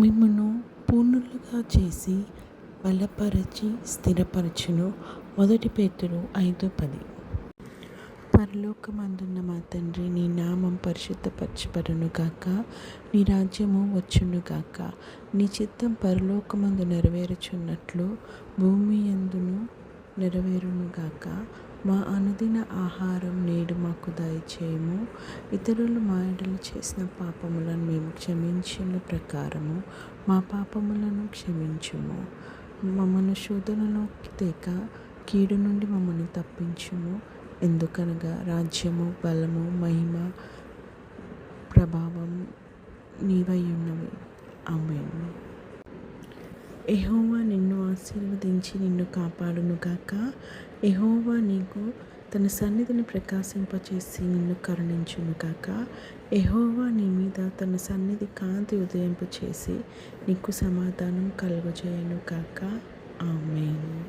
మిమ్మును పూర్ణులుగా చేసి బలపరచి స్థిరపరచును. 1 పేతురు 5:10. పరలోకమందున్న మా తండ్రి, నీ నామం పరిశుద్ధపరచబడును గాక, నీ రాజ్యము వచ్చును గాక, నీ చిత్తం పరలోకమందు నెరవేరుచున్నట్లు భూమి యందును నెరవేరును గాక. మా అనుదిన ఆహారం నేడు మాకు దయచేయము. ఇతరులు మా యెడల చేసిన పాపములను మేము క్షమించిన ప్రకారము మా పాపములను క్షమించుము. మమ్మను శోధనలోకి తేక కీడు నుండి మమ్మల్ని తప్పించుము. ఎందుకనగా రాజ్యము, బలము, మహిమ, ప్రభావం నీవైయున్నవి. ఆమేన్. యెహోవా నిన్ను ఆశీర్వదించి నిన్ను కాపాడును గాక. యెహోవా నీకు తన సన్నిధిని ప్రకాశింపచేసి నిన్ను కరుణించును గాక. యెహోవా నీ మీద తన సన్నిధి కాంతి ఉదయింపచేసి నీకు సమాధానం కలుగజేయును గాక. ఆమేన్.